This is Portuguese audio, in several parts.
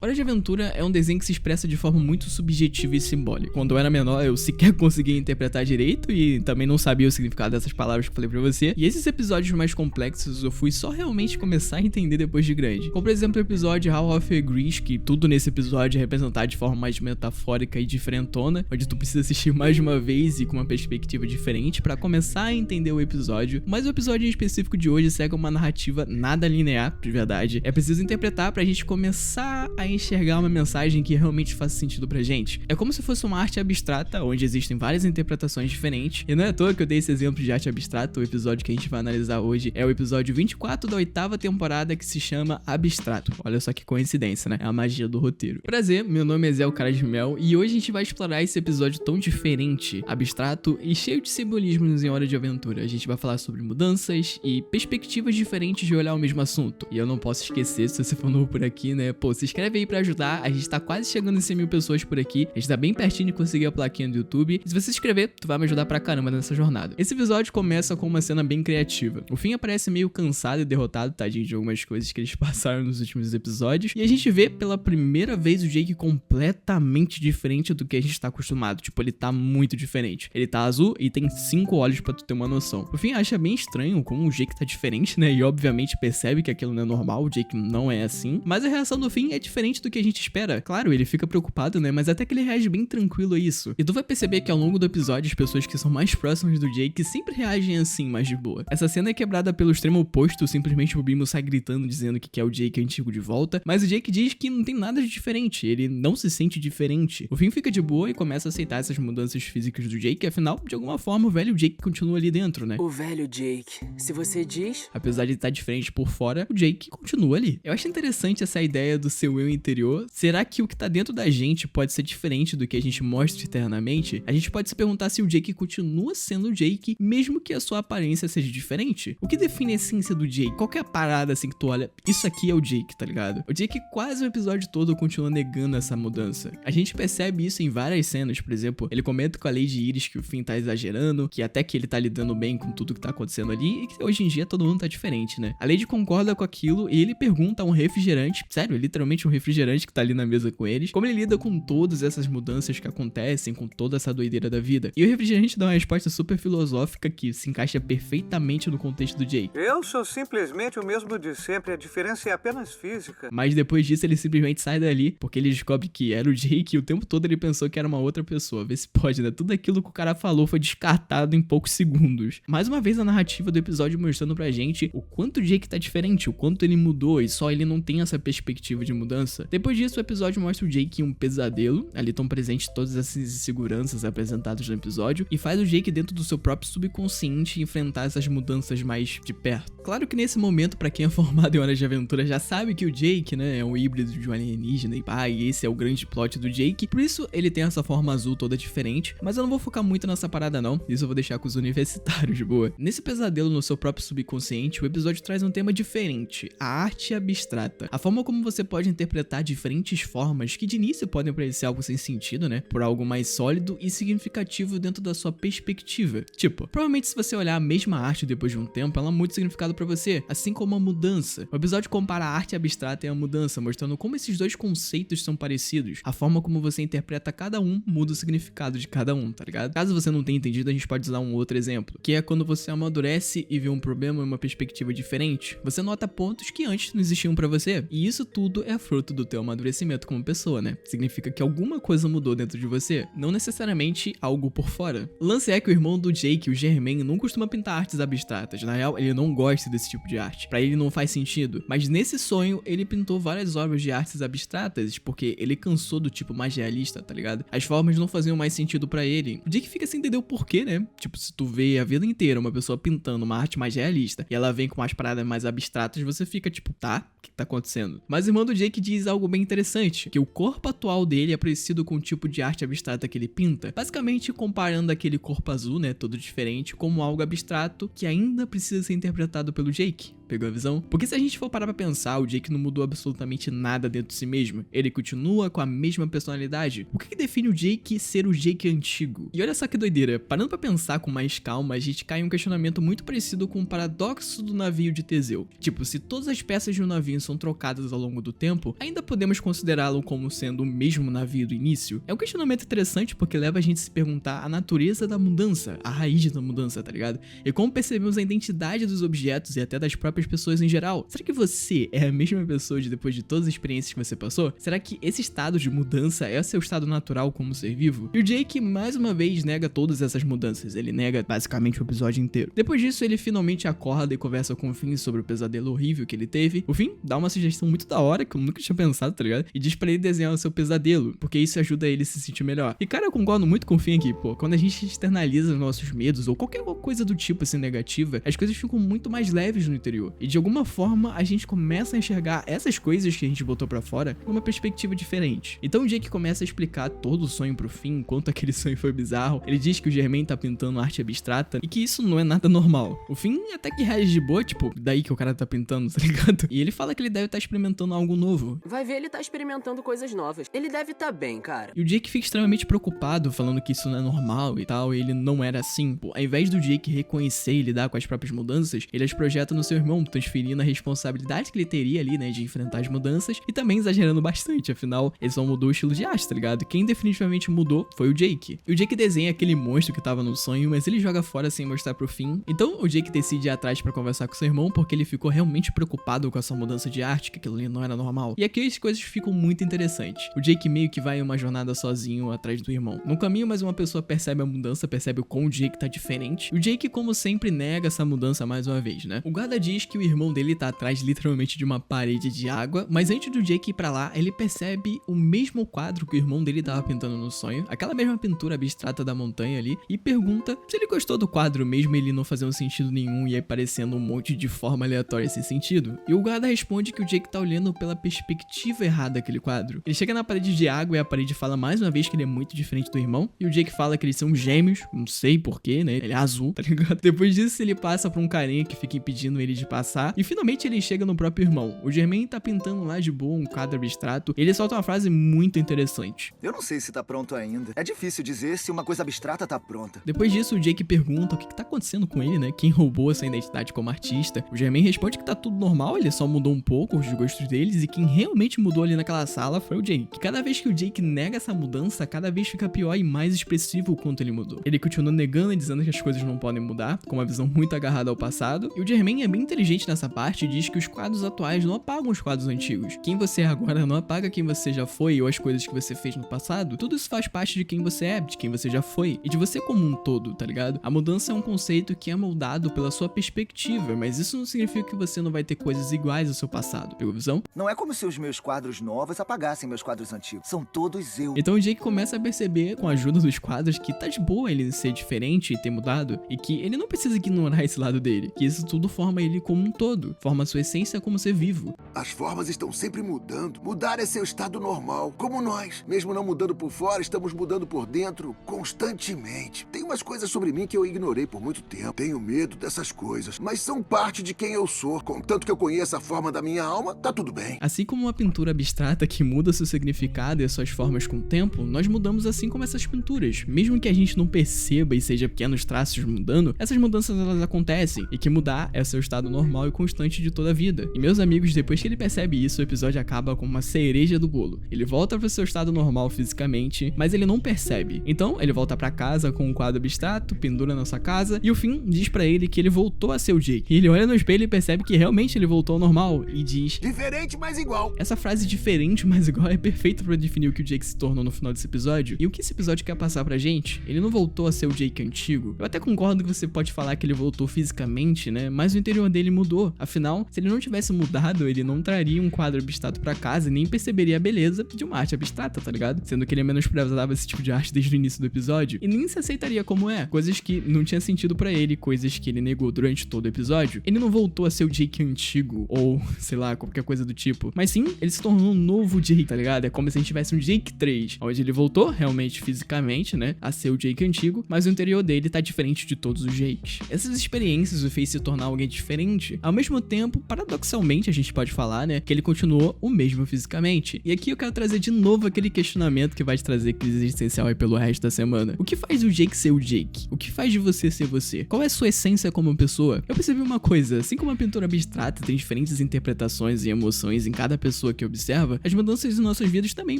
Hora de Aventura é um desenho que se expressa de forma muito subjetiva e simbólica. Quando eu era menor, eu sequer conseguia interpretar direito e também não sabia o significado dessas palavras que eu falei pra você. E esses episódios mais complexos eu fui só realmente começar a entender depois de grande. Como por exemplo o episódio How of Agrees, que tudo nesse episódio é representado de forma mais metafórica e diferentona, onde tu precisa assistir mais de uma vez e com uma perspectiva diferente pra começar a entender o episódio. Mas o episódio em específico de hoje segue uma narrativa nada linear, de verdade. É preciso interpretar pra gente começar a enxergar uma mensagem que realmente faça sentido pra gente. É como se fosse uma arte abstrata, onde existem várias interpretações diferentes, e não é à toa que eu dei esse exemplo de arte abstrata. O episódio que a gente vai analisar hoje é o episódio 24 da 8ª temporada, que se chama Abstrato. Olha só que coincidência, né? É a magia do roteiro. Prazer, meu nome é Zé o Cara de Mel, e hoje a gente vai explorar esse episódio tão diferente, abstrato e cheio de simbolismos em Hora de Aventura. A gente vai falar sobre mudanças e perspectivas diferentes de olhar o mesmo assunto. E eu não posso esquecer, se você for novo por aqui, né? Pô, se inscreve aí pra ajudar. A gente tá quase chegando em 100 mil pessoas por aqui. A gente tá bem pertinho de conseguir a plaquinha do YouTube. E se você se inscrever, tu vai me ajudar pra caramba nessa jornada. Esse episódio começa com uma cena bem criativa. O Finn aparece meio cansado e derrotado, tadinho, de algumas coisas que eles passaram nos últimos episódios. E a gente vê pela primeira vez o Jake completamente diferente do que a gente tá acostumado. Tipo, ele tá muito diferente. Ele tá azul e tem 5 olhos pra tu ter uma noção. O Finn acha bem estranho como o Jake tá diferente, né? E obviamente percebe que aquilo não é normal. O Jake não é assim. Mas a reação do Finn é diferente do que a gente espera. Claro, ele fica preocupado, né? Mas até que ele reage bem tranquilo a isso. E tu vai perceber que ao longo do episódio, as pessoas que são mais próximas do Jake sempre reagem assim, mais de boa. Essa cena é quebrada pelo extremo oposto. Simplesmente o Bimbo sai gritando, dizendo que quer o Jake antigo de volta. Mas o Jake diz que não tem nada de diferente. Ele não se sente diferente. O Finn fica de boa e começa a aceitar essas mudanças físicas do Jake. Afinal, de alguma forma, o velho Jake continua ali dentro, né? O velho Jake, se você diz... Apesar de estar diferente por fora, o Jake continua ali. Eu acho interessante essa ideia do seu eu interior. Será que o que tá dentro da gente pode ser diferente do que a gente mostra externamente? A gente pode se perguntar se o Jake continua sendo o Jake, mesmo que a sua aparência seja diferente. O que define a essência do Jake? Qual que é a parada assim que tu olha? Isso aqui é o Jake, tá ligado? O Jake quase o episódio todo continua negando essa mudança. A gente percebe isso em várias cenas. Por exemplo, ele comenta com a Lady Iris que o Finn tá exagerando, que até que ele tá lidando bem com tudo que tá acontecendo ali, e que hoje em dia todo mundo tá diferente, né? A Lady concorda com aquilo e ele pergunta a um refrigerante, sério, literalmente um refrigerante que tá ali na mesa com eles, como ele lida com todas essas mudanças que acontecem, com toda essa doideira da vida. E o refrigerante dá uma resposta super filosófica que se encaixa perfeitamente no contexto do Jake. Eu sou simplesmente o mesmo de sempre, a diferença é apenas física. Mas depois disso ele simplesmente sai dali, porque ele descobre que era o Jake e o tempo todo ele pensou que era uma outra pessoa. Vê se pode, né? Tudo aquilo que o cara falou foi descartado em poucos segundos. Mais uma vez a narrativa do episódio mostrando pra gente o quanto o Jake tá diferente, o quanto ele mudou e só ele não tem essa perspectiva de mudança. Depois disso o episódio mostra o Jake em um pesadelo, ali estão presentes todas essas inseguranças apresentadas no episódio, e faz o Jake dentro do seu próprio subconsciente enfrentar essas mudanças mais de perto. Claro que nesse momento, pra quem é formado em Hora de Aventura já sabe que o Jake, né, é um híbrido de um alienígena e esse é o grande plot do Jake, por isso ele tem essa forma azul toda diferente, mas eu não vou focar muito nessa parada não, isso eu vou deixar com os universitários de boa. Nesse pesadelo no seu próprio subconsciente, o episódio traz um tema diferente, a arte abstrata, a forma como você pode interpretar diferentes formas que de início podem parecer algo sem sentido, né, por algo mais sólido e significativo dentro da sua perspectiva. Tipo, provavelmente se você olhar a mesma arte depois de um tempo, ela muda significado pra você, assim como a mudança. O episódio compara a arte abstrata e a mudança, mostrando como esses dois conceitos são parecidos. A forma como você interpreta cada um muda o significado de cada um, tá ligado? Caso você não tenha entendido, a gente pode usar um outro exemplo, que é quando você amadurece e vê um problema em uma perspectiva diferente, você nota pontos que antes não existiam pra você, e isso tudo é fruto do teu amadurecimento como pessoa, né? Significa que alguma coisa mudou dentro de você, não necessariamente algo por fora. O lance é que o irmão do Jake, o Germain, não costuma pintar artes abstratas. Na real, ele não gosta desse tipo de arte. Pra ele não faz sentido. Mas nesse sonho, ele pintou várias obras de artes abstratas, porque ele cansou do tipo mais realista, tá ligado? As formas não faziam mais sentido pra ele. O Jake fica sem entender o porquê, né? Tipo, se tu vê a vida inteira uma pessoa pintando uma arte mais realista e ela vem com umas paradas mais abstratas, você fica tipo, tá? O que tá acontecendo? Mas o irmão do Jake diz algo bem interessante, que o corpo atual dele é parecido com o tipo de arte abstrata que ele pinta, basicamente comparando aquele corpo azul, né, todo diferente, como algo abstrato que ainda precisa ser interpretado pelo Jake. Pegou a visão? Porque se a gente for parar pra pensar, o Jake não mudou absolutamente nada dentro de si mesmo. Ele continua com a mesma personalidade. O que define o Jake ser o Jake antigo? E olha só que doideira, parando pra pensar com mais calma, a gente cai em um questionamento muito parecido com o paradoxo do navio de Teseu. Tipo, se todas as peças de um navio são trocadas ao longo do tempo, ainda ainda podemos considerá-lo como sendo o mesmo navio do início? É um questionamento interessante porque leva a gente a se perguntar a natureza da mudança, a raiz da mudança, tá ligado? E como percebemos a identidade dos objetos e até das próprias pessoas em geral. Será que você é a mesma pessoa depois de todas as experiências que você passou? Será que esse estado de mudança é o seu estado natural como ser vivo? E o Jake, mais uma vez, nega todas essas mudanças. Ele nega basicamente o episódio inteiro. Depois disso, ele finalmente acorda e conversa com o Finn sobre o pesadelo horrível que ele teve. O Finn dá uma sugestão muito da hora, que eu nunca tinha pensado, tá ligado? E diz pra ele desenhar o seu pesadelo, porque isso ajuda ele a se sentir melhor. E cara, eu concordo muito com o Finn aqui, pô. Quando a gente externaliza os nossos medos, ou qualquer coisa do tipo assim negativa, as coisas ficam muito mais leves no interior. E de alguma forma, a gente começa a enxergar essas coisas que a gente botou pra fora numa perspectiva diferente. Então o Jake começa a explicar todo o sonho pro Finn, quanto aquele sonho foi bizarro. Ele diz que o Germain tá pintando arte abstrata e que isso não é nada normal. O Finn até que reage de boa, tipo, daí que o cara tá pintando, tá ligado? E ele fala que ele deve estar experimentando algo novo. Vai ver, ele tá experimentando coisas novas. Ele deve tá bem, cara. E o Jake fica extremamente preocupado, falando que isso não é normal e tal, e ele não era assim. Pô, ao invés do Jake reconhecer e lidar com as próprias mudanças, ele as projeta no seu irmão, transferindo a responsabilidade que ele teria ali, né, de enfrentar as mudanças, e também exagerando bastante, afinal, ele só mudou o estilo de arte, tá ligado? Quem definitivamente mudou foi o Jake. E o Jake desenha aquele monstro que tava no sonho, mas ele joga fora sem mostrar pro Finn. Então o Jake decide ir atrás pra conversar com seu irmão, porque ele ficou realmente preocupado com essa mudança de arte, que aquilo ali não era normal. E aqui as coisas ficam muito interessantes. O Jake meio que vai em uma jornada sozinho atrás do irmão. No caminho, mais uma pessoa percebe a mudança, percebe o quão o Jake tá diferente. E o Jake, como sempre, nega essa mudança mais uma vez, né? O guarda diz que o irmão dele tá atrás literalmente de uma parede de água, mas antes do Jake ir pra lá, ele percebe o mesmo quadro que o irmão dele tava pintando no sonho, aquela mesma pintura abstrata da montanha ali, e pergunta se ele gostou do quadro, mesmo ele não fazendo sentido nenhum e aparecendo um monte de forma aleatória esse sentido. E o guarda responde que o Jake tá olhando pela perspectiva errada daquele quadro. Ele chega na parede de água e a parede fala mais uma vez que ele é muito diferente do irmão, e o Jake fala que eles são gêmeos, não sei porquê, né? Ele é azul, tá ligado? Depois disso, ele passa por um carinha que fica impedindo ele de passar, e finalmente ele chega no próprio irmão. O Germain tá pintando lá de boa um quadro abstrato, e ele solta uma frase muito interessante. Eu não sei se tá pronto ainda. É difícil dizer se uma coisa abstrata tá pronta. Depois disso, o Jake pergunta o que tá acontecendo com ele, né? Quem roubou essa identidade como artista. O Germain responde que tá tudo normal, ele só mudou um pouco os gostos deles, e quem realmente mudou ali naquela sala foi o Jake. Cada vez que o Jake nega essa mudança, cada vez fica pior e mais expressivo o quanto ele mudou. Ele continua negando e dizendo que as coisas não podem mudar, com uma visão muito agarrada ao passado, e o Germain é bem inteligente nessa parte e diz que os quadros atuais não apagam os quadros antigos. Quem você é agora não apaga quem você já foi ou as coisas que você fez no passado. Tudo isso faz parte de quem você é, de quem você já foi, e de você como um todo, tá ligado? A mudança é um conceito que é moldado pela sua perspectiva, mas isso não significa que você não vai ter coisas iguais ao seu passado, pegou visão? Não é como se os meus quadros novos apagassem meus quadros antigos. São todos eu. Então o Jake começa a perceber, com a ajuda dos quadros, que tá de boa ele ser diferente e ter mudado, e que ele não precisa ignorar esse lado dele, que isso tudo forma ele como um todo, forma a sua essência como ser vivo. As formas estão sempre mudando. Mudar é seu estado normal, como nós. Mesmo não mudando por fora, estamos mudando por dentro constantemente. Tem umas coisas sobre mim que eu ignorei por muito tempo. Tenho medo dessas coisas, mas são parte de quem eu sou. Contanto que eu conheça a forma da minha alma, tá tudo bem. Assim como uma pintura abstrata que muda seu significado e as suas formas com o tempo, nós mudamos assim como essas pinturas. Mesmo que a gente não perceba e seja pequenos traços mudando, essas mudanças elas acontecem, e que mudar é seu estado normal e constante de toda a vida. E meus amigos, depois que ele percebe isso, o episódio acaba com uma cereja do bolo. Ele volta para seu estado normal fisicamente, mas ele não percebe. Então, ele volta para casa com um quadro abstrato, pendura na sua casa, e o Finn diz pra ele que ele voltou a ser o Jake. E ele olha no espelho e percebe que realmente ele voltou ao normal, e diz: diferente, mas igual. Essa frase diferente, mas igual é perfeita pra definir o que o Jake se tornou no final desse episódio. E o que esse episódio quer passar pra gente? Ele não voltou a ser o Jake antigo. Eu até concordo que você pode falar que ele voltou fisicamente, né? Mas o interior dele mudou. Afinal, se ele não tivesse mudado, ele não traria um quadro abstrato pra casa e nem perceberia a beleza de uma arte abstrata, tá ligado? Sendo que ele menosprezava esse tipo de arte desde o início do episódio e nem se aceitaria como é. Coisas que não tinha sentido pra ele, coisas que ele negou durante todo o episódio. Ele não voltou a ser o Jake antigo, ou sei lá, qualquer coisa do tipo. Mas sim, ele se tornou um novo Jake, tá ligado? É como se a gente tivesse um Jake 3, onde ele voltou realmente fisicamente, né, a ser o Jake antigo, mas o interior dele tá diferente de todos os Jakes. Essas experiências o fez se tornar alguém diferente. Ao mesmo tempo, paradoxalmente, a gente pode falar, né, que ele continuou o mesmo fisicamente. E aqui eu quero trazer de novo aquele questionamento que vai te trazer crise existencial aí pelo resto da semana. O que faz o Jake ser o Jake? O que faz de você ser você? Qual é a sua essência como pessoa? Eu percebi uma coisa, assim como a pintura abstrata tem diferentes interpretações e emoções em cada pessoa pessoa que observa, as mudanças em nossas vidas também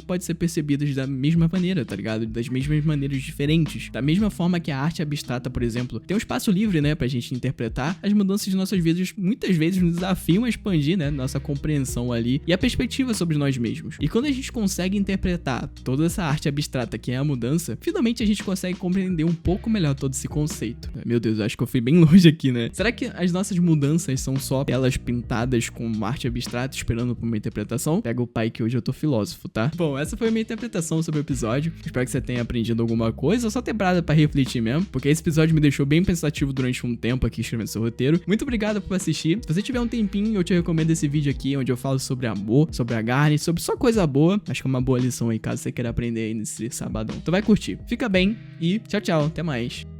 podem ser percebidas da mesma maneira, tá ligado? Das mesmas maneiras diferentes. Da mesma forma que a arte abstrata, por exemplo, tem um espaço livre, né, pra gente interpretar, as mudanças de nossas vidas muitas vezes nos desafiam a expandir, né, nossa compreensão ali e a perspectiva sobre nós mesmos. E quando a gente consegue interpretar toda essa arte abstrata que é a mudança, finalmente a gente consegue compreender um pouco melhor todo esse conceito. Meu Deus, eu acho que eu fui bem longe aqui, né? Será que as nossas mudanças são só telas pintadas com arte abstrata esperando por uma interpretação? Pega o pai que hoje eu tô filósofo, tá? Bom, essa foi a minha interpretação sobre o episódio. Espero que você tenha aprendido alguma coisa ou só ter parado pra refletir mesmo, porque esse episódio me deixou bem pensativo durante um tempo aqui escrevendo seu roteiro. Muito obrigado por assistir. Se você tiver um tempinho, eu te recomendo esse vídeo aqui, onde eu falo sobre amor, sobre a Garnet, sobre só coisa boa. Acho que é uma boa lição aí, caso você queira aprender aí nesse sabadão. Tu vai curtir. Fica bem e tchau, tchau. Até mais.